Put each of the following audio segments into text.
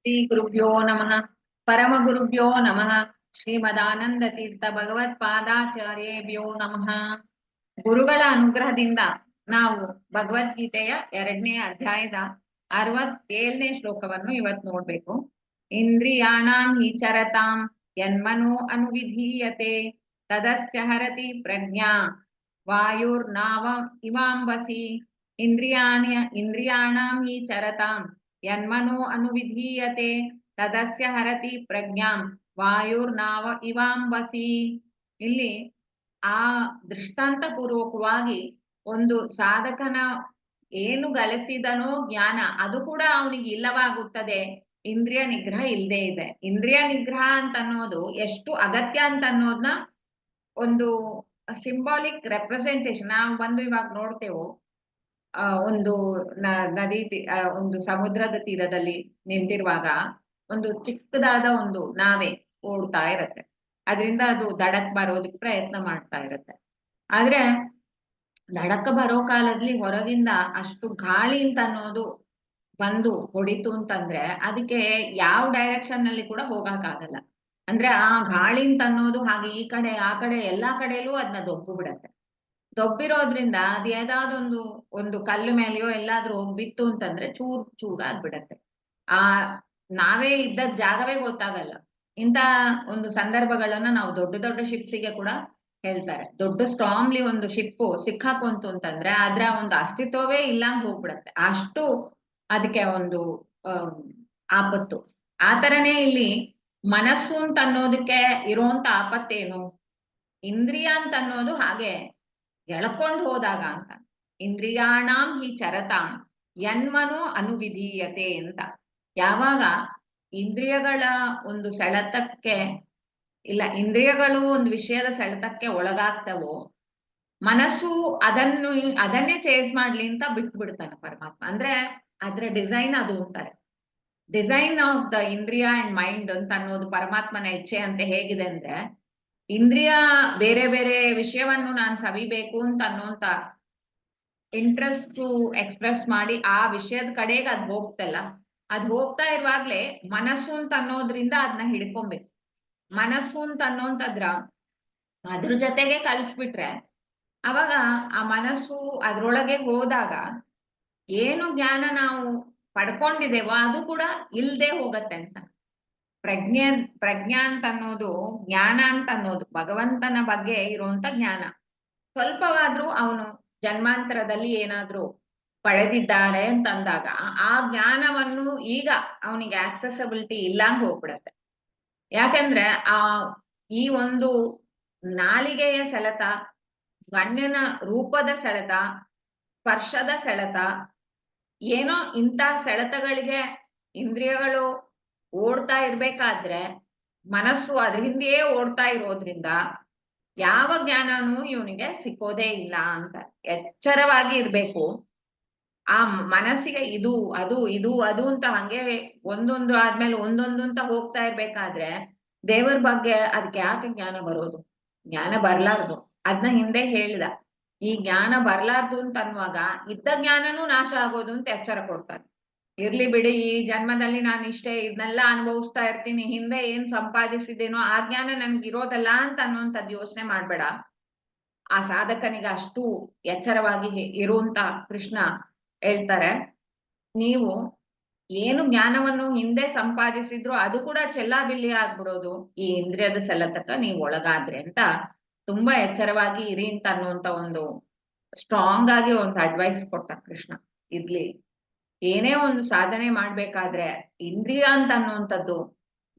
ಶ್ರೀ ಗುರುಭ್ಯೋ ನಮಃ ಪರಮಗುರುಭ್ಯೋ ನಮಃ ಶ್ರೀಮದಾನಂದ ತೀರ್ಥ ಭಗವತ್ಪಾದಾಚಾರ್ಯೇಭ್ಯೋ ನಮಃ. ಗುರುಗಳ ಅನುಗ್ರಹದಿಂದ ನಾವು ಭಗವದ್ಗೀತೆಯ 2ನೇ ಅಧ್ಯಾಯದ 67ನೇ ಶ್ಲೋಕವನ್ನು ಇವತ್ತು ನೋಡ್ಬೇಕು. ಇಂದ್ರಿಯಾಣಾಂ ಹಿ ಚರತಾಂ ಯನ್ಮನೋ ಅನುವಿಧೀಯತೆ ತದಸ್ಯ ಹರತಿ ಪ್ರಜ್ಞಾ ವಾಯುರ್ನಾವ ಇವಾಂಬಸಿ. ಇಂದ್ರಿಯಾಣಾಂ ಹಿ ಚರತಾಂ ಯನ್ಮನೋ ಅನುವಿಧೀಯತೆ ತದಸ್ಯ ಹರತಿ ಪ್ರಜ್ಞಾಂ ವಾಯುರ್ನಾವ ಇವಾಂಬಸಿ. ಇಲ್ಲಿ ಆ ದೃಷ್ಟಾಂತ ಪೂರ್ವಕವಾಗಿ ಒಂದು ಸಾಧಕನ ಏನು ಗಳಿಸಿದನೋ ಜ್ಞಾನ ಅದು ಕೂಡ ಅವನಿಗೆ ಇಲ್ಲವಾಗುತ್ತದೆ ಇಂದ್ರಿಯ ನಿಗ್ರಹ ಇಲ್ಲದೆ ಇದೆ. ಇಂದ್ರಿಯ ನಿಗ್ರಹ ಅಂತ ಅನ್ನೋದು ಎಷ್ಟು ಅಗತ್ಯ ಅಂತ ಅನ್ನೋದನ್ನ ಒಂದು ಸಿಂಬಾಲಿಕ್ ರೆಪ್ರೆಸೆಂಟೇಶನ್ ನಾವು ಬಂದು ಇವಾಗ ನೋಡ್ತೇವೆ. ಒಂದು ನದಿ ಒಂದು ಸಮುದ್ರದ ತೀರದಲ್ಲಿ ನಿಂತಿರುವಾಗ ಒಂದು ಚಿಕ್ಕದಾದ ಒಂದು ನಾವೆ ಓಡ್ತಾ ಇರತ್ತೆ. ಅದರಿಂದ ಅದು ದಡಕ್ ಬರೋದಕ್ಕೆ ಪ್ರಯತ್ನ ಮಾಡ್ತಾ ಇರತ್ತೆ. ಆದ್ರೆ ದಡಕ್ಕೆ ಬರೋ ಕಾಲದಲ್ಲಿ ಹೊರಗಿಂದ ಅಷ್ಟು ಗಾಳಿ ಅಂತ ಅನ್ನೋದು ಬಂದು ಹೊಡಿತು ಅಂತಂದ್ರೆ ಅದಕ್ಕೆ ಯಾವ ಡೈರೆಕ್ಷನ್ ನಲ್ಲಿ ಕೂಡ ಹೋಗಕ್ಕಾಗಲ್ಲ. ಅಂದ್ರೆ ಆ ಗಾಳಿ ಅಂತ ಅನ್ನೋದು ಹಾಗೆ ಈ ಕಡೆ ಆ ಕಡೆ ಎಲ್ಲಾ ಕಡೆಯಲ್ಲೂ ಅದನ್ನ ದೊಬ್ಬು ಬಿಡತ್ತೆ. ದೊಬ್ಬಿರೋದ್ರಿಂದ ಅದು ಯಾವ್ದಾದೊಂದು ಒಂದು ಕಲ್ಲು ಮೇಲೆಯೋ ಎಲ್ಲಾದ್ರೂ ಬಿತ್ತು ಅಂತಂದ್ರೆ ಚೂರ್ ಚೂರಾಗ್ಬಿಡತ್ತೆ. ಆ ನಾವೇ ಇದ್ದ ಜಾಗವೇ ಗೊತ್ತಾಗಲ್ಲ. ಇಂಥ ಒಂದು ಸಂದರ್ಭಗಳನ್ನ ನಾವು ದೊಡ್ಡ ದೊಡ್ಡ ಶಿಪ್ಸಿಗೆ ಕೂಡ ಹೇಳ್ತಾರೆ. ದೊಡ್ಡ ಸ್ಟ್ರಾಂಗ್ಲಿ ಒಂದು ಶಿಪ್ಪು ಸಿಕ್ಕಾಕೊಂತು ಅಂತಂದ್ರೆ ಅದ್ರ ಒಂದು ಅಸ್ತಿತ್ವವೇ ಇಲ್ಲಂಗ್ ಹೋಗ್ಬಿಡತ್ತೆ. ಅಷ್ಟು ಅದಕ್ಕೆ ಒಂದು ಆಪತ್ತು. ಆ ತರನೇ ಇಲ್ಲಿ ಮನಸ್ಸು ಅಂತ ಅನ್ನೋದಕ್ಕೆ ಇರುವಂತ ಆಪತ್ತೇನು, ಇಂದ್ರಿಯ ಅಂತ ಅನ್ನೋದು ಹಾಗೆ ಎಳ್ಕೊಂಡು ಹೋದಾಗ ಅಂತ. ಇಂದ್ರಿಯಾಣಾಂ ಹಿ ಚರತಾಂ ಯನ್ಮನೋ ಅನುವಿಧೀಯತೆ ಅಂತ. ಯಾವಾಗ ಇಂದ್ರಿಯಗಳ ಒಂದು ಸೆಳೆತಕ್ಕೆ ಇಲ್ಲ, ಇಂದ್ರಿಯಗಳು ಒಂದು ವಿಷಯದ ಸೆಳೆತಕ್ಕೆ ಒಳಗಾಗ್ತವೋ ಮನಸ್ಸು ಅದನ್ನೇ ಚೇಸ್ ಮಾಡ್ಲಿ ಅಂತ ಬಿಟ್ಬಿಡ್ತಾನೆ ಪರಮಾತ್ಮ. ಅಂದ್ರೆ ಅದ್ರ ಡಿಸೈನ್ ಅದು ಅಂತಾರೆ. ಡಿಸೈನ್ ಆಫ್ ದ ಇಂದ್ರಿಯ ಅಂಡ್ ಮೈಂಡ್ ಅಂತ ಅನ್ನೋದು ಪರಮಾತ್ಮನ ಇಚ್ಛೆ ಅಂತ ಹೇಗಿದೆ ಅಂದ್ರೆ, ಇಂದ್ರಿಯ ಬೇರೆ ಬೇರೆ ವಿಷಯವನ್ನು ನಾನು ಸವಿಬೇಕು ಅಂತ ಅನ್ನೋಂತ ಇಂಟ್ರೆಸ್ಟ್ ಎಕ್ಸ್ಪ್ರೆಸ್ ಮಾಡಿ ಆ ವಿಷಯದ ಕಡೆಗೆ ಅದ್ ಹೋಗ್ತಲ್ಲ, ಅದ್ ಹೋಗ್ತಾ ಇರುವಾಗ್ಲೇ ಮನಸ್ಸು ಅಂತ ಅನ್ನೋದ್ರಿಂದ ಅದನ್ನ ಹಿಡ್ಕೊಬೇಕು. ಮನಸ್ಸು ಅಂತ ಅನ್ನೋಂತದ್ರ ಅದ್ರ ಜೊತೆಗೆ ಕಲಿಸ್ಬಿಟ್ರೆ ಅವಾಗ ಆ ಮನಸ್ಸು ಅದ್ರೊಳಗೆ ಹೋದಾಗ ಏನು ಜ್ಞಾನ ನಾವು ಪಡ್ಕೊಂಡಿದ್ದೇವೋ ಅದು ಕೂಡ ಇಲ್ದೆ ಹೋಗತ್ತೆ ಅಂತ. ಪ್ರಜ್ಞಾ ಅಂತ ಅನ್ನೋದು, ಜ್ಞಾನ ಅಂತ ಅನ್ನೋದು ಭಗವಂತನ ಬಗ್ಗೆ ಇರುವಂತ ಜ್ಞಾನ. ಸ್ವಲ್ಪವಾದ್ರೂ ಅವನು ಜನ್ಮಾಂತರದಲ್ಲಿ ಏನಾದ್ರೂ ಪಡೆದಿದ್ದಾರೆ ಅಂತಂದಾಗ ಆ ಜ್ಞಾನವನ್ನು ಈಗ ಅವನಿಗೆ ಆಕ್ಸೆಸಬಿಲಿಟಿ ಇಲ್ಲಂಗ್ ಹೋಗ್ಬಿಡತ್ತೆ. ಯಾಕಂದ್ರೆ ಈ ಒಂದು ನಾಲಿಗೆಯ ಸೆಳೆತ, ಗಣ್ಯನ ರೂಪದ ಸೆಳೆತ, ಸ್ಪರ್ಶದ ಸೆಳೆತ, ಏನೋ ಇಂಥ ಸೆಳೆತಗಳಿಗೆ ಇಂದ್ರಿಯಗಳು ಓಡ್ತಾ ಇರ್ಬೇಕಾದ್ರೆ ಮನಸ್ಸು ಅದ್ರ ಹಿಂದೆಯೇ ಓಡ್ತಾ ಇರೋದ್ರಿಂದ ಯಾವ ಜ್ಞಾನನೂ ಇವನಿಗೆ ಸಿಕ್ಕೋದೇ ಇಲ್ಲ ಅಂತ ಎಚ್ಚರವಾಗಿ ಇರ್ಬೇಕು. ಆ ಮನಸ್ಸಿಗೆ ಇದು ಅದು ಇದು ಅದು ಅಂತ ಹಂಗೆ ಒಂದೊಂದು ಆದ್ಮೇಲೆ ಒಂದೊಂದು ಅಂತ ಹೋಗ್ತಾ ಇರ್ಬೇಕಾದ್ರೆ ದೇವರ ಬಗ್ಗೆ ಅದಕ್ಕೆ ಯಾಕೆ ಜ್ಞಾನ ಬರೋದು? ಜ್ಞಾನ ಬರ್ಲಾರ್ದು. ಅದನ್ನ ಹಿಂದೆ ಹೇಳಿದ, ಈ ಜ್ಞಾನ ಬರ್ಲಾರ್ದು ಅಂತ ಅನ್ನುವಾಗ ಇದ್ದ ಜ್ಞಾನನೂ ನಾಶ ಆಗೋದು ಅಂತ ಎಚ್ಚರ ಕೊಡ್ತಾರೆ. ಇರ್ಲಿ ಬಿಡಿ, ಈ ಜನ್ಮದಲ್ಲಿ ನಾನು ಇಷ್ಟೇ ಇದನ್ನೆಲ್ಲ ಅನುಭವಿಸ್ತಾ ಇರ್ತೀನಿ, ಹಿಂದೆ ಏನ್ ಸಂಪಾದಿಸಿದೇನೋ ಆ ಜ್ಞಾನ ನನ್ಗೆ ಇರೋದಲ್ಲ ಅಂತ ಅನ್ನೋಂಥದ್ದು ಯೋಚನೆ ಮಾಡ್ಬೇಡ. ಆ ಸಾಧಕನಿಗೆ ಅಷ್ಟು ಎಚ್ಚರವಾಗಿ ಇರುವಂತ ಕೃಷ್ಣ ಹೇಳ್ತಾರೆ, ನೀವು ಏನು ಜ್ಞಾನವನ್ನು ಹಿಂದೆ ಸಂಪಾದಿಸಿದ್ರು ಅದು ಕೂಡ ಚೆಲ್ಲಾಬಿಲ್ಲಿ ಆಗ್ಬಿಡೋದು ಈ ಇಂದ್ರಿಯದ ಸೆಳೆತಕ್ಕ ನೀವು ಒಳಗಾದ್ರೆ ಅಂತ ತುಂಬಾ ಎಚ್ಚರವಾಗಿ ಇರಿ ಅಂತ ಅನ್ನುವಂತ ಒಂದು ಸ್ಟ್ರಾಂಗ್ ಆಗಿ ಒಂದು ಅಡ್ವೈಸ್ ಕೊಟ್ಟ ಕೃಷ್ಣ. ಇರ್ಲಿ, ಏನೇ ಒಂದು ಸಾಧನೆ ಮಾಡ್ಬೇಕಾದ್ರೆ ಇಂದ್ರಿಯ ಅಂತ ಅನ್ನುವಂಥದ್ದು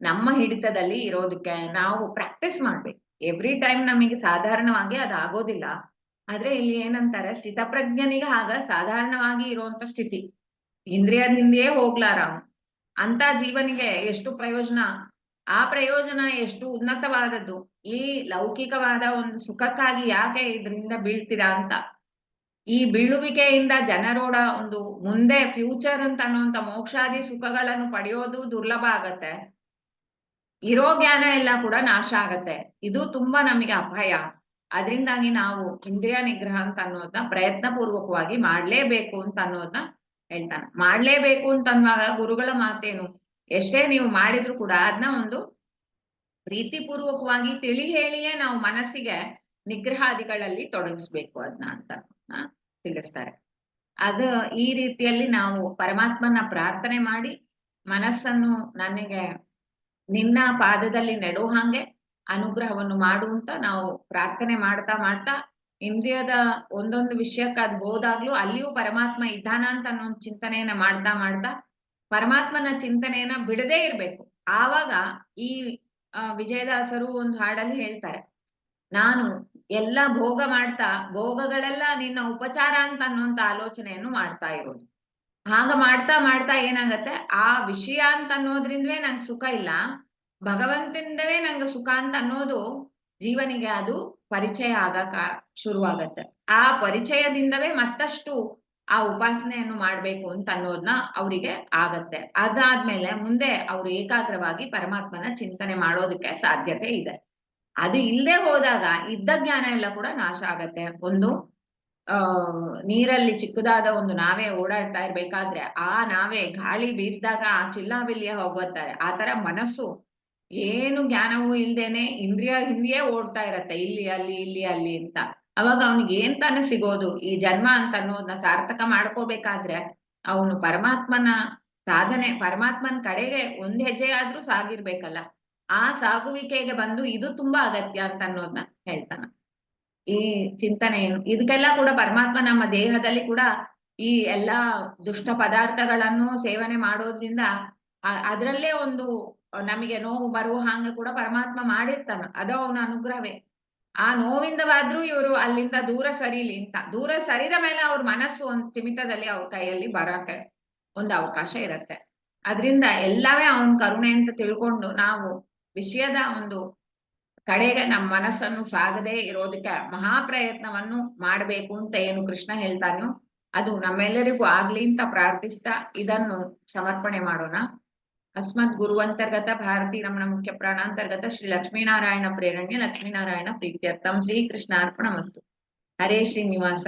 ನಮ್ಮ ಹಿಡಿತದಲ್ಲಿ ಇರೋದಕ್ಕೆ ನಾವು ಪ್ರಾಕ್ಟೀಸ್ ಮಾಡ್ಬೇಕು. ಎವ್ರಿ ಟೈಮ್ ನಮಗೆ ಸಾಧಾರಣವಾಗಿ ಅದು ಆಗೋದಿಲ್ಲ. ಆದ್ರೆ ಇಲ್ಲಿ ಏನಂತಾರೆ, ಸ್ಥಿತಪ್ರಜ್ಞನಿಗೆ ಆಗ ಸಾಧಾರಣವಾಗಿ ಇರುವಂತ ಸ್ಥಿತಿ, ಇಂದ್ರಿಯದ ಹಿಂದೆಯೇ ಹೋಗ್ಲಾರ ಅಂತ ಜೀವನಿಗೆ ಎಷ್ಟು ಪ್ರಯೋಜನ, ಆ ಪ್ರಯೋಜನ ಎಷ್ಟು ಉನ್ನತವಾದದ್ದು. ಈ ಲೌಕಿಕವಾದ ಒಂದು ಸುಖಕ್ಕಾಗಿ ಯಾಕೆ ಇದರಿಂದ ಬೀಳ್ತೀರಾ ಅಂತ. ಈ ಬೀಳುವಿಕೆಯಿಂದ ಜನರೋಡ ಒಂದು ಮುಂದೆ ಫ್ಯೂಚರ್ ಅಂತ ಅನ್ನುವಂತ ಮೋಕ್ಷಾದಿ ಸುಖಗಳನ್ನು ಪಡೆಯೋದು ದುರ್ಲಭ ಆಗತ್ತೆ. ಇರೋ ಜ್ಞಾನ ಎಲ್ಲ ಕೂಡ ನಾಶ ಆಗತ್ತೆ. ಇದು ತುಂಬಾ ನಮಗೆ ಅಪಾಯ. ಅದರಿಂದಾಗಿ ನಾವು ಇಂದ್ರಿಯ ನಿಗ್ರಹ ಅಂತ ಅನ್ನೋದನ್ನ ಪ್ರಯತ್ನ ಪೂರ್ವಕವಾಗಿ ಮಾಡ್ಲೇಬೇಕು ಅಂತ ಅನ್ನೋದನ್ನ ಹೇಳ್ತಾನೆ. ಮಾಡ್ಲೇಬೇಕು ಅಂತ ಅನ್ನುವಾಗ ಗುರುಗಳ ಮಾತೇನು, ಎಷ್ಟೇ ನೀವು ಮಾಡಿದ್ರು ಕೂಡ ಅದನ್ನ ಒಂದು ಪ್ರೀತಿಪೂರ್ವಕವಾಗಿ ತಿಳಿ ಹೇಳಿಯೇ ನಾವು ಮನಸ್ಸಿಗೆ ನಿಗ್ರಹಾದಿಗಳಲ್ಲಿ ತೊಡಗಿಸ್ಬೇಕು ಅದನ್ನ ಅಂತ ತಿಳಿಸ್ತಾರೆ. ಅದು ಈ ರೀತಿಯಲ್ಲಿ ನಾವು ಪರಮಾತ್ಮನ ಪ್ರಾರ್ಥನೆ ಮಾಡಿ ಮನಸ್ಸನ್ನು ನನಗೆ ನಿನ್ನ ಪಾದದಲ್ಲಿ ನೆಡೋ ಹಾಗೆ ಅನುಗ್ರಹವನ್ನು ಮಾಡು ಅಂತ ನಾವು ಪ್ರಾರ್ಥನೆ ಮಾಡ್ತಾ ಮಾಡ್ತಾ ಇಂದ್ರಿಯದ ಒಂದೊಂದು ವಿಷಯಕ್ಕೆ ಅದು ಹೋದಾಗ್ಲೂ ಅಲ್ಲಿಯೂ ಪರಮಾತ್ಮ ಇದ್ದಾನ ಅಂತ ಅನ್ನೋ ಚಿಂತನೆಯನ್ನ ಮಾಡ್ತಾ ಮಾಡ್ತಾ ಪರಮಾತ್ಮನ ಚಿಂತನೆಯನ್ನ ಬಿಡದೇ ಇರ್ಬೇಕು. ಆವಾಗ ಈ ವಿಜಯದಾಸರು ಒಂದು ಹಾಡಲ್ಲಿ ಹೇಳ್ತಾರೆ, ನಾನು ಎಲ್ಲ ಭೋಗ ಮಾಡ್ತಾ ಭೋಗಗಳೆಲ್ಲ ನಿನ್ನ ಉಪಚಾರ ಅಂತ ಅನ್ನುವಂತ ಆಲೋಚನೆಯನ್ನು ಮಾಡ್ತಾ ಇರೋದು. ಹಾಗ ಮಾಡ್ತಾ ಮಾಡ್ತಾ ಏನಾಗತ್ತೆ, ಆ ವಿಷಯ ಅಂತ ಅನ್ನೋದ್ರಿಂದವೇ ನಂಗೆ ಸುಖ ಇಲ್ಲ, ಭಗವಂತನಿಂದವೇ ನಂಗೆ ಸುಖ ಅಂತ ಅನ್ನೋದು ಜೀವನಿಗೆ ಅದು ಪರಿಚಯ ಆಗಕ ಶುರುವಾಗತ್ತೆ. ಆ ಪರಿಚಯದಿಂದವೇ ಮತ್ತಷ್ಟು ಆ ಉಪಾಸನೆಯನ್ನು ಮಾಡ್ಬೇಕು ಅಂತ ಅನ್ನೋದನ್ನ ಅವರಿಗೆ ಆಗತ್ತೆ. ಅದಾದ್ಮೇಲೆ ಮುಂದೆ ಅವರು ಏಕಾಗ್ರವಾಗಿ ಪರಮಾತ್ಮನ ಚಿಂತನೆ ಮಾಡೋದಕ್ಕೆ ಸಾಧ್ಯತೆ ಇದೆ. ಅದು ಇಲ್ಲದೆ ಹೋದಾಗ ಇದ್ದ ಜ್ಞಾನ ಎಲ್ಲ ಕೂಡ ನಾಶ ಆಗತ್ತೆ. ಒಂದು ನೀರಲ್ಲಿ ಚಿಕ್ಕದಾದ ಒಂದು ನಾವೆ ಓಡಾಡ್ತಾ ಇರ್ಬೇಕಾದ್ರೆ ಆ ನಾವೆ ಗಾಳಿ ಬೀಸಿದಾಗ ಆ ಚಿಲ್ಲಾಬಿಲ್ಲಿಯ ಹೋಗುತ್ತಾರೆ. ಆ ತರ ಮನಸ್ಸು ಏನು ಜ್ಞಾನವೂ ಇಲ್ದೇನೆ ಇಂದ್ರಿಯ ಹಿಂದಿಯೇ ಓಡ್ತಾ ಇರತ್ತೆ, ಇಲ್ಲಿ ಅಲ್ಲಿ ಇಲ್ಲಿ ಅಲ್ಲಿ ಅಂತ. ಅವಾಗ ಅವನಿಗೆ ಏನ್ ತಾನೇ ಸಿಗೋದು? ಈ ಜನ್ಮ ಅಂತ ಅನ್ನೋದನ್ನ ಸಾರ್ಥಕ ಮಾಡ್ಕೋಬೇಕಾದ್ರೆ ಅವನು ಪರಮಾತ್ಮನ ಸಾಧನೆ, ಪರಮಾತ್ಮನ ಕಡೆಗೆ ಒಂದ್ ಹೆಜ್ಜೆ ಆದ್ರೂ ಸಾಗಿರ್ಬೇಕಲ್ಲ. ಆ ಸಾಗುವಿಕೆಗೆ ಬಂದು ಇದು ತುಂಬಾ ಅಗತ್ಯ ಅಂತ ಅನ್ನೋದನ್ನ ಹೇಳ್ತಾನ. ಈ ಚಿಂತನೆ ಏನು ಇದಕ್ಕೆಲ್ಲ ಕೂಡ ಪರಮಾತ್ಮ ನಮ್ಮ ದೇಹದಲ್ಲಿ ಕೂಡ ಈ ಎಲ್ಲಾ ದುಷ್ಟ ಪದಾರ್ಥಗಳನ್ನು ಸೇವನೆ ಮಾಡೋದ್ರಿಂದ ಅದರಲ್ಲೇ ಒಂದು ನಮಗೆ ನೋವು ಬರುವ ಹಾಗೆ ಕೂಡ ಪರಮಾತ್ಮ ಮಾಡಿರ್ತಾನ. ಅದು ಅವನ ಅನುಗ್ರಹವೇ. ಆ ನೋವಿಂದವಾದ್ರೂ ಇವರು ಅಲ್ಲಿಂದ ದೂರ ಸರಿಲಿ ಅಂತ, ದೂರ ಸರಿದ ಮೇಲೆ ಅವ್ರ ಮನಸ್ಸು ಒಂದು ಚಿಮಿತದಲ್ಲಿ ಅವ್ರ ಕೈಯಲ್ಲಿ ಬರಕ್ಕೆ ಒಂದು ಅವಕಾಶ ಇರತ್ತೆ. ಅದರಿಂದ ಎಲ್ಲವೇ ಅವನ ಕರುಣೆ ಅಂತ ತಿಳ್ಕೊಂಡು ನಾವು ವಿಷಯದ ಒಂದು ಕಡೆಗೆ ನಮ್ಮ ಮನಸ್ಸನ್ನು ಸಾಗದೆ ಇರೋದಕ್ಕೆ ಮಹಾಪ್ರಯತ್ನವನ್ನು ಮಾಡಬೇಕು ಅಂತ ಏನು ಕೃಷ್ಣ ಹೇಳ್ತಾನೋ ಅದು ನಮ್ಮೆಲ್ಲರಿಗೂ ಆಗ್ಲಿ ಅಂತ ಪ್ರಾರ್ಥಿಸ್ತಾ ಇದನ್ನು ಸಮರ್ಪಣೆ ಮಾಡೋಣ. ಅಸ್ಮದ್ ಗುರುವಂತರ್ಗತ ಭಾರತೀ ರಮಣ ಮುಖ್ಯ ಪ್ರಾಣಾಂತರ್ಗತ ಶ್ರೀ ಲಕ್ಷ್ಮೀನಾರಾಯಣ ಪ್ರೇರಣ್ಯ ಲಕ್ಷ್ಮೀನಾರಾಯಣ ಪ್ರೀತ್ಯರ್ಥಂ ಶ್ರೀಕೃಷ್ಣಾರ್ಪಣಮಸ್ತು. ಹರೇ ಶ್ರೀನಿವಾಸ.